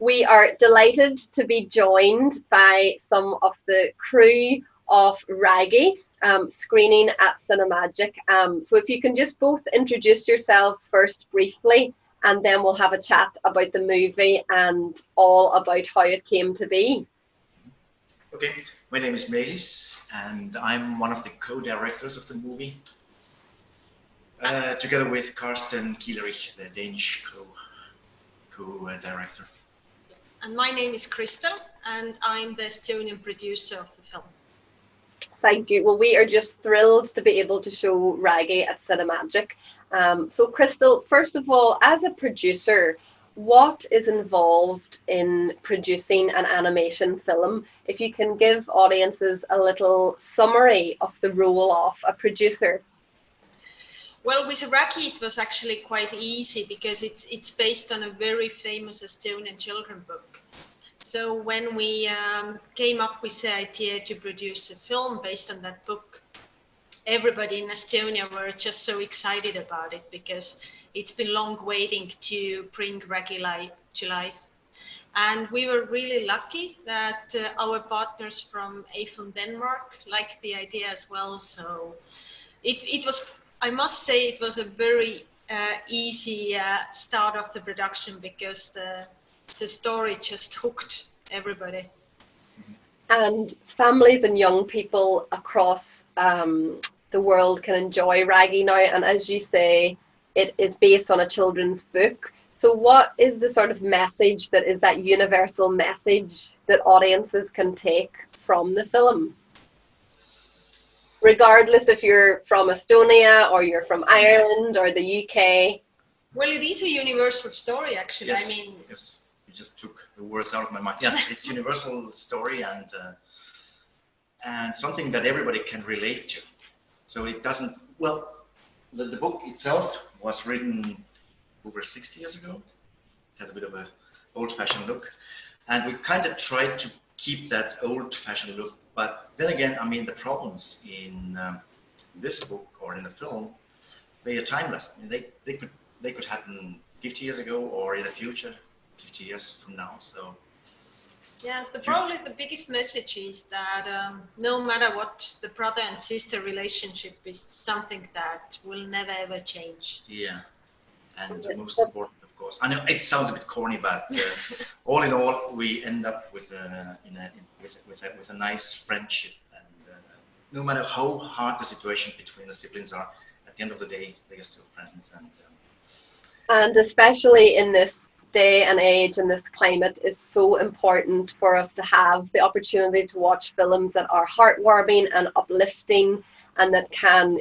we are delighted to be joined by some of the crew of Raggie screening at Cinemagic. So if you can just both introduce yourselves first briefly, and then we'll have a chat about the movie and all about how it came to be. Okay, my name is Meelis, and I'm one of the co-directors of the movie, together with Karsten Kielerich, the Danish co-director. And my name is Kristel, and I'm the Estonian producer of the film. Thank you. Well, we are just thrilled to be able to show Raggie at Cinemagic. So Kristel, first of all, as a producer, what is involved in producing an animation film? If you can give audiences a little summary of the role of a producer. Well, with Raggie, it was actually quite easy because it's based on a very famous Estonian children's book. So when we came up with the idea to produce a film based on that book, everybody in Estonia were just so excited about it because it's been long waiting to bring Raggie to life. And we were really lucky that our partners from AFM Denmark liked the idea as well. So it was, I must say, it was a very easy start of the production because the story just hooked everybody. And families and young people across the world can enjoy Raggie now. And as you say, it is based on a children's book. So what is the sort of message that is that universal message that audiences can take from the film? Regardless if you're from Estonia or you're from Ireland or the UK. Well, it is a universal story, actually. Yes, I mean, yes, you just took the words out of my mind. Yeah, it's a universal story and something that everybody can relate to. So it doesn't, well, the book itself was written over 60 years ago. It has a bit of an old-fashioned look. And we kind of tried to keep that old-fashioned look. But then again, I mean, the problems in this book or in the film, they are timeless. I mean, they could happen 50 years ago or in the future, 50 years from now. So. Yeah, probably the biggest message is that no matter what, the brother and sister relationship is something that will never ever change. Yeah, and the most important, of course. I know it sounds a bit corny, but all in all, we end up with a nice friendship. And no matter how hard the situation between the siblings are, at the end of the day, they are still friends. And especially in this day and age and this climate is so important for us to have the opportunity to watch films that are heartwarming and uplifting and that can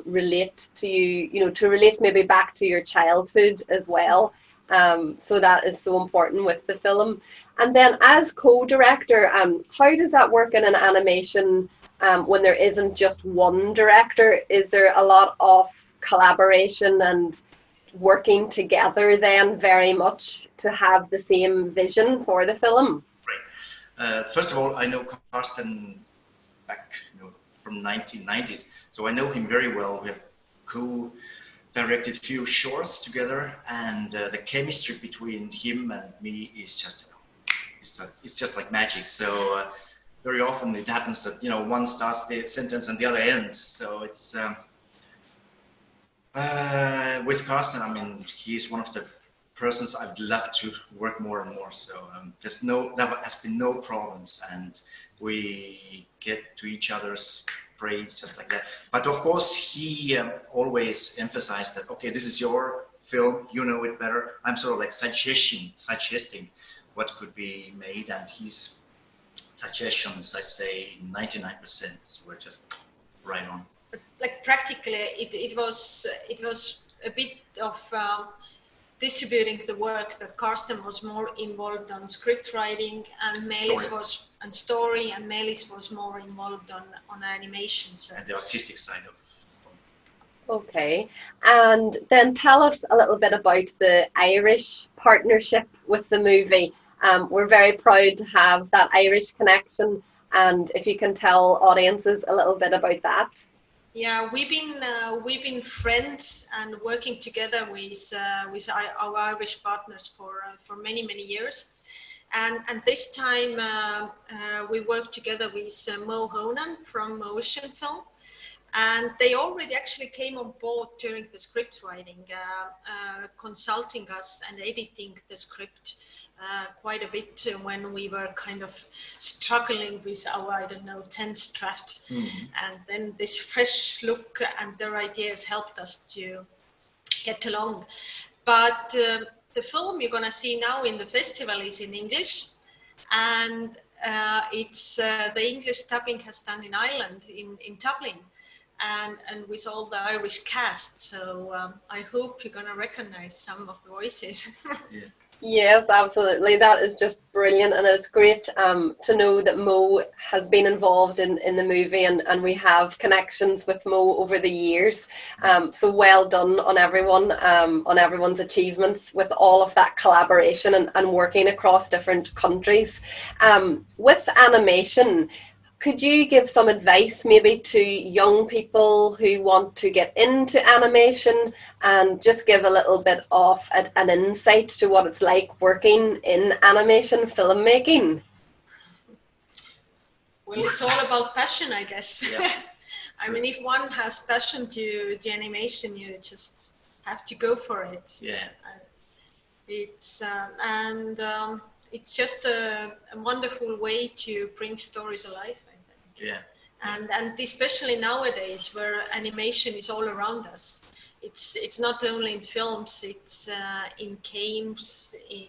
relate to you, to relate maybe back to your childhood as well. So that is so important with the film. And then as co-director, how does that work in an animation when there isn't just one director? Is there a lot of collaboration and working together then very much to have the same vision for the film? Right. First of all, I know Karsten back from 1990s, so I know him very well. We have co-directed a few shorts together, and the chemistry between him and me is just, it's just like magic. So very often it happens that one starts the sentence and the other ends. So it's. With Karsten, I mean, he's one of the persons I'd love to work more and more. So there has been no problems, and we get to each other's praise just like that. But of course, he always emphasized that, okay, this is your film, you know it better. I'm sort of like suggesting what could be made, and his suggestions, I say 99% were just right on. Like practically, it was a bit of distributing the work that Karsten was more involved on script writing, and Meelis was on story, and Meelis was more involved on animation. So. And the artistic side of. Okay, and then tell us a little bit about the Irish partnership with the movie. We're very proud to have that Irish connection, and if you can tell audiences a little bit about that. Yeah, we've been friends and working together with our Irish partners for many years, And this time we worked together with Mo Honan from Ocean Film. And they already actually came on board during the script writing, consulting us and editing the script quite a bit when we were kind of struggling with our, I don't know, 10th draft. And then this fresh look and their ideas helped us to get along. But the film you're going to see now in the festival is in English. And it's the English dubbing has done in Ireland, in Dublin. And with all the Irish cast, so I hope you're gonna recognize some of the voices. Yeah. Yes, absolutely. That is just brilliant, and it's great to know that Mo has been involved in the movie, and we have connections with Mo over the years. So well done on everyone's achievements with all of that collaboration and working across different countries. With animation, could you give some advice maybe to young people who want to get into animation, and just give a little bit of an insight to what it's like working in animation filmmaking? Well, it's all about passion, I guess. Yeah. I mean, if one has passion to the animation, you just have to go for it. Yeah. It's just a wonderful way to bring stories alive, I think. Yeah. And especially nowadays, where animation is all around us. It's not only in films, it's in games, in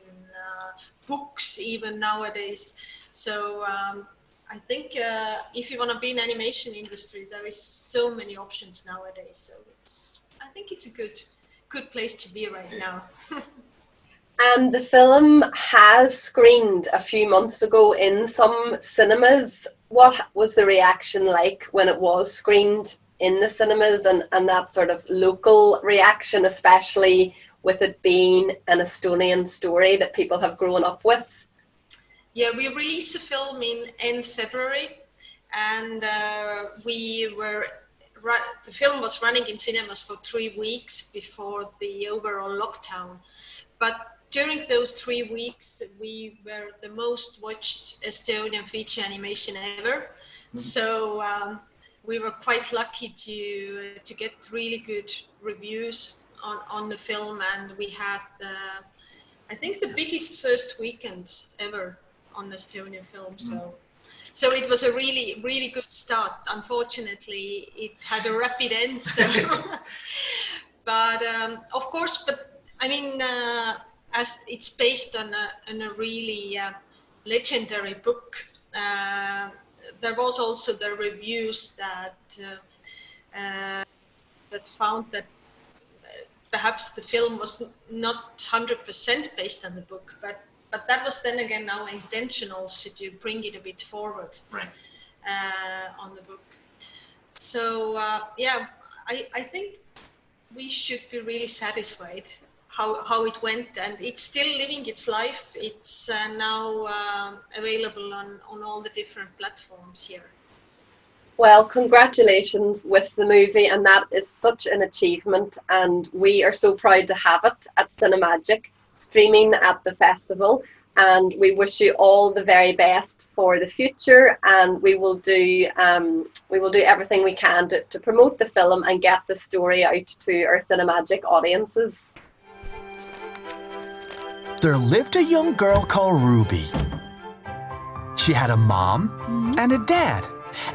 books even nowadays. So I think if you want to be in animation industry, there is so many options nowadays. So I think it's a good place to be right now. And the film has screened a few months ago in some cinemas. What was the reaction like when it was screened in the cinemas, and that sort of local reaction, especially with it being an Estonian story that people have grown up with? Yeah, we released the film in end February, and the film was running in cinemas for 3 weeks before the overall lockdown. But during those 3 weeks, we were the most watched Estonian feature animation ever. So we were quite lucky to get really good reviews on the film, and we had I think the biggest first weekend ever on Estonian film. So it was a really, really good start. Unfortunately, it had a rapid end. So but of course, I mean, as it's based on a really legendary book, there was also the reviews that found that perhaps the film was not 100% based on the book, but that was then again our intention also to bring it a bit forward, right, on the book. So yeah, I think we should be really satisfied how it went, and it's still living its life. It's now available on all the different platforms here. Well, congratulations with the movie, and that is such an achievement, and we are so proud to have it at Cinemagic, streaming at the festival, and we wish you all the very best for the future, and we will do everything we can to promote the film and get the story out to our Cinemagic audiences. There lived a young girl called Ruby. She had a mom and a dad,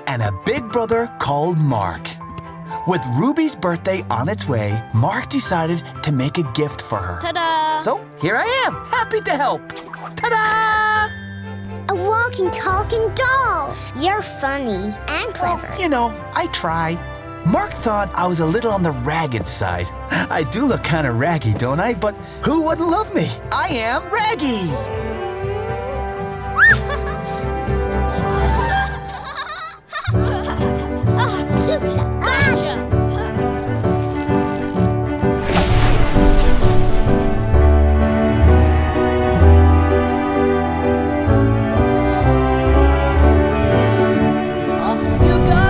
and a big brother called Mark. With Ruby's birthday on its way, Mark decided to make a gift for her. Ta-da! So here I am, happy to help. Ta-da! A walking, talking doll. You're funny and clever. Well, you know, I try. Mark thought I was a little on the ragged side. I do look kind of raggy, don't I? But who wouldn't love me? I am Raggie! Gotcha! Off you go!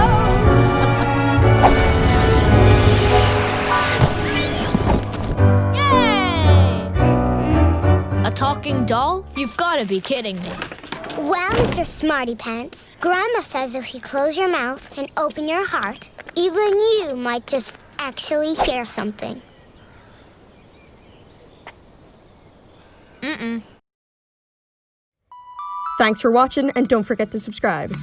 Yay! A talking talking doll? You've got to be kidding me. Well, Mr. Smarty Pants, Grandma says if you close your mouth and open your heart, even you might just actually hear something. Mm-mm. Thanks for watching, and don't forget to subscribe.